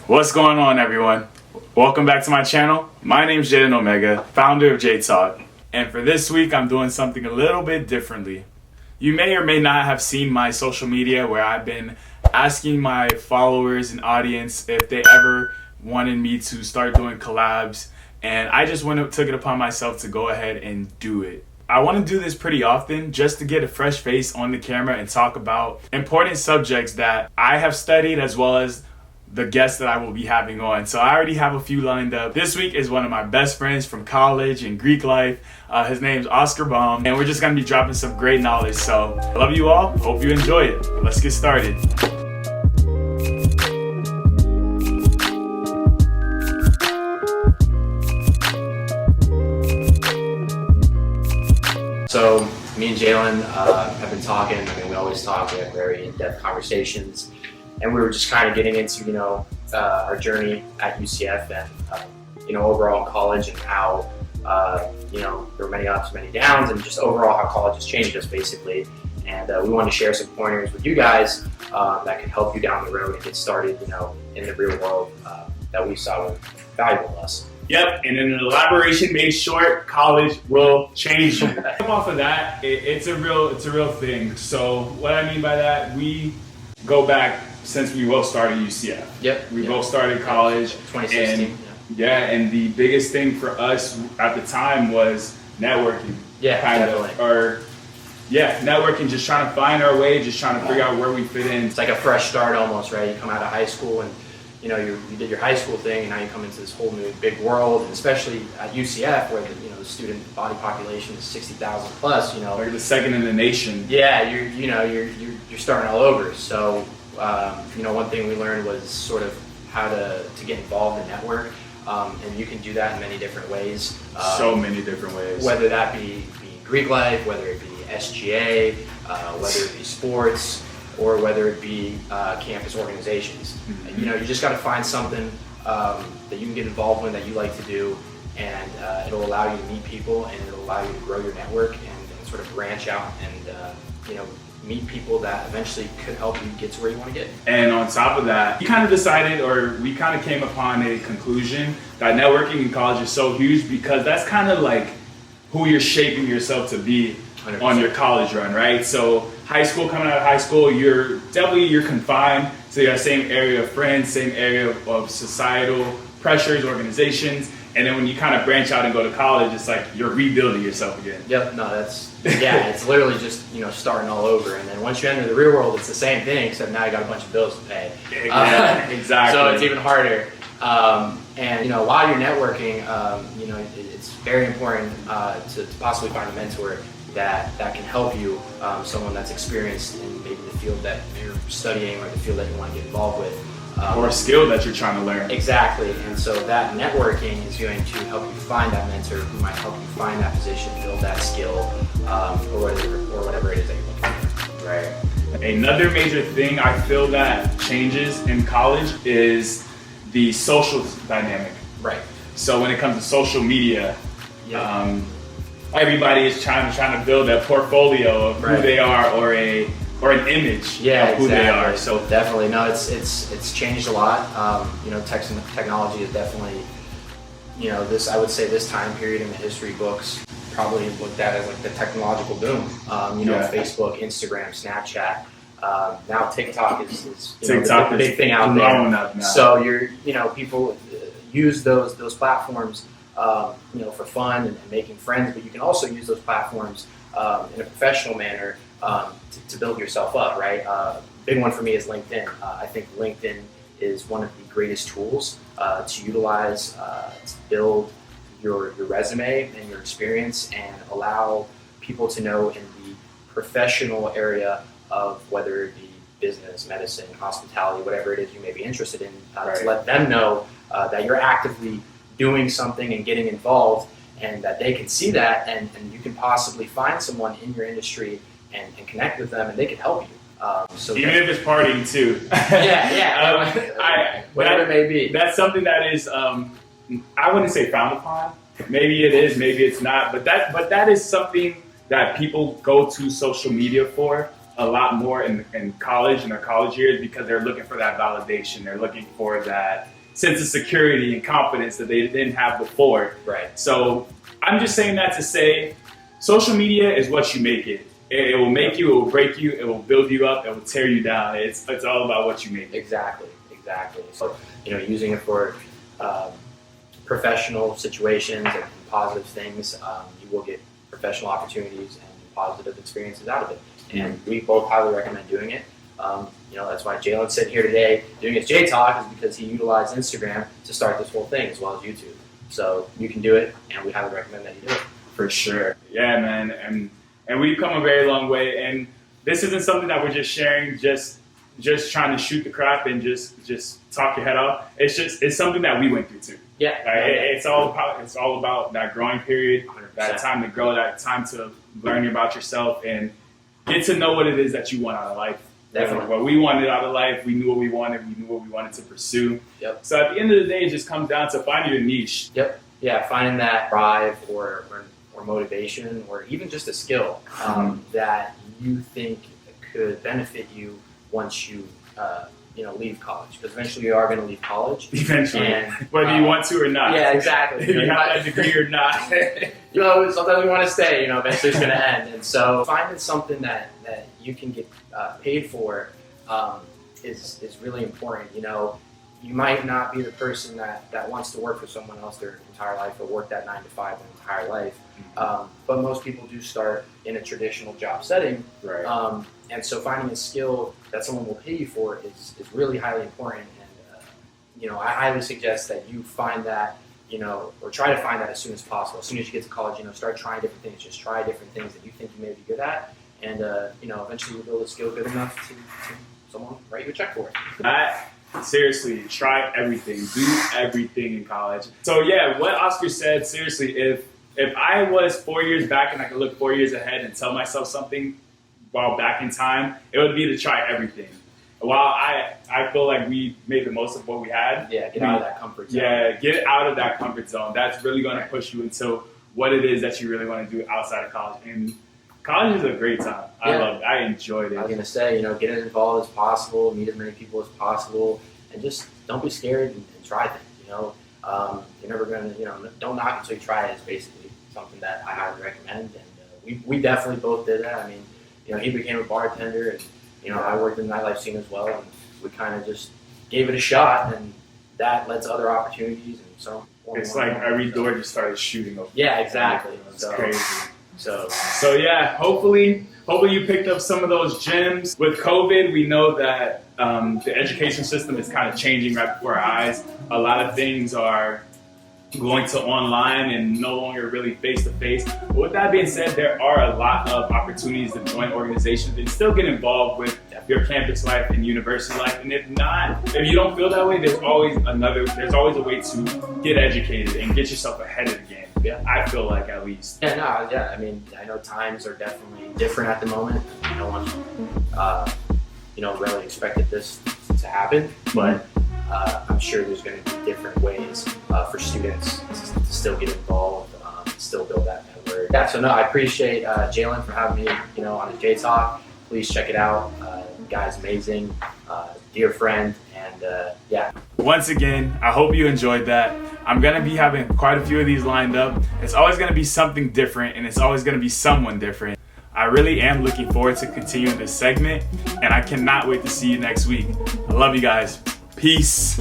What's going on, everyone? Welcome back to my channel. My name is Jaden Omega, founder of J-Talk. And for this week, I'm doing something a little bit differently. You may or may not have seen my social media where I've been asking my followers and audience if they ever wanted me to start doing collabs. And I just took it upon myself to go ahead and do it. I want to do this pretty often just to get a fresh face on the camera and talk about important subjects that I have studied as well as the guests that I will be having on. So I already have a few lined up. This week is one of my best friends from college and Greek life. His name's Oscar Baum, and we're just gonna be dropping some great knowledge. So I love you all. Hope you enjoy it. Let's get started. So me and Jalen have been talking. I mean, we always talk. We have very in-depth conversations. And we were just kind of getting into, our journey at UCF and, overall in college and how, there were many ups, many downs, and just overall how college has changed us basically. And we want to share some pointers with you guys that can help you down the road and get started, in the real world that we saw were valuable to us. Yep, and in an elaboration made short, college will change you. Come off of that, it's a real thing. So what I mean by that, we go back since we both started UCF. Yep. We both started college. 2016. And the biggest thing for us at the time was networking. Yeah, definitely. Networking, just trying to find our way, just trying to figure out where we fit in. It's like a fresh start almost, right? You come out of high school and you did your high school thing, and now you come into this whole new big world, and especially at UCF where the student body population is 60,000 plus. Like the second in the nation. Yeah, you're starting all over. So one thing we learned was sort of how to get involved in network, and you can do that in many different ways. So many different ways. Whether that be Greek life, whether it be SGA, whether it be sports, or whether it be campus organizations. Mm-hmm. You just got to find something that you can get involved in that you like to do, and it'll allow you to meet people, and it'll allow you to grow your network and sort of branch out and meet people that eventually could help you get to where you want to get. And on top of that, we kind of decided, or we kind of came upon a conclusion that networking in college is so huge because that's kind of like who you're shaping yourself to be 100%. On your college run, right? So high school, coming out of high school, you're confined to your same area of friends, same area of societal pressures, organizations. And then when you kind of branch out and go to college, it's like you're rebuilding yourself again. Yep, no, it's literally just, starting all over. And then once you enter the real world, it's the same thing, except now you got a bunch of bills to pay. Yeah, exactly. So it's even harder. And while you're networking, it's very important to possibly find a mentor that can help you, someone that's experienced in maybe the field that you're studying or the field that you want to get involved with. Or a skill that you're trying to learn. Exactly, and so that networking is going to help you find that mentor who might help you find that position, build that skill, or whatever it is that you're looking for. Right. Another major thing I feel that changes in college is the social dynamic. Right. So when it comes to social media, everybody is trying to build a portfolio of who they are or an image of who they are. So definitely, no, it's changed a lot. Technology is definitely, I would say this time period in the history books probably looked at as like the technological boom. Facebook, Instagram, Snapchat. Now TikTok is TikTok the big thing out there. So people use those platforms, for fun and making friends, but you can also use those platforms in a professional manner to build yourself up, right? Big one for me is LinkedIn. I think LinkedIn is one of the greatest tools to utilize to build your resume and your experience and allow people to know in the professional area of whether it be business, medicine, hospitality, whatever it is you may be interested in, to let them know that you're actively doing something and getting involved, and that they can see that, and you can possibly find someone in your industry and connect with them, and they can help you. Even if it's partying too. Whatever it may be. That's something that is, I wouldn't say frowned upon. Maybe it is, maybe it's not. But that is something that people go to social media for. a lot more in college, in their college years, because they're looking for that validation. They're looking for that sense of security and confidence that they didn't have before. Right. So I'm just saying that to say, social media is what you make it. It will make you, it will break you, it will build you up, it will tear you down. It's all about what you make it. Exactly. So, using it for professional situations and positive things, you will get professional opportunities and positive experiences out of it. And we both highly recommend doing it. That's why Jalen's sitting here today doing his J Talk, is because he utilized Instagram to start this whole thing as well as YouTube. So you can do it, and we highly recommend that you do it. For sure. Yeah, man. And we've come a very long way. And this isn't something that we're just sharing, just trying to shoot the crap and just talk your head off. It's something that we went through too. Yeah. It's all about that growing period, 100%. That time to grow, that time to learn about yourself and get to know what it is that you want out of life. Definitely. What we wanted out of life, we knew what we wanted. We knew what we wanted to pursue. Yep. So at the end of the day, it just comes down to finding your niche. Yep. Yeah, finding that drive or motivation, or even just a skill that you think could benefit you once you leave college, because eventually you are going to leave college. Eventually, and, whether you want to or not. Yeah, exactly. If you have that degree or not. Sometimes we want to stay. Eventually it's going to end, and so finding something that you can get paid for is really important. You might not be the person that wants to work for someone else their entire life, or work that 9 to 5 their entire life. But most people do start in a traditional job setting. Right. And so finding a skill that someone will pay you for is really highly important. And, I highly suggest that you find that, or try to find that as soon as possible. As soon as you get to college, start trying different things. Just try different things that you think you may be good at. And, eventually you'll build a skill good enough to someone write you a check for it. Seriously, try everything. Do everything in college. So yeah, what Oscar said, seriously, if I was 4 years back and I could look 4 years ahead and tell myself something while back in time, it would be to try everything. While I feel like we made the most of what we had. Yeah, get out of that comfort zone. Yeah, get out of that comfort zone. That's really going to push you into what it is that you really want to do outside of college. And college is a great time. I enjoyed it. I was going to say, get as involved as possible, meet as many people as possible, and just don't be scared and try things. You're never going to, don't knock until you try it is basically something that I highly recommend. And we definitely both did that. I mean, he became a bartender, and, I worked in the nightlife scene as well, and we kind of just gave it a shot, and that led to other opportunities. And so it's like every door just started shooting open. Yeah, exactly. It's crazy. So yeah, hopefully you picked up some of those gems. With COVID, we know that the education system is kind of changing right before our eyes. A lot of things are going to online and no longer really face-to-face. But with that being said, there are a lot of opportunities to join organizations and still get involved with your campus life and university life. And if you don't feel that way, there's always a way to get educated and get yourself ahead of the game. Yeah. I feel like, at least. Yeah. I mean, I know times are definitely different at the moment. No one, really expected this to happen, but I'm sure there's going to be different ways for students to still get involved, still build that network. Yeah. So I appreciate Jalen for having me, on his J Talk. Please check it out. The guy's amazing, dear friend, and yeah. Once again, I hope you enjoyed that. I'm going to be having quite a few of these lined up. It's always going to be something different, and it's always going to be someone different. I really am looking forward to continuing this segment, and I cannot wait to see you next week. I love you guys. Peace.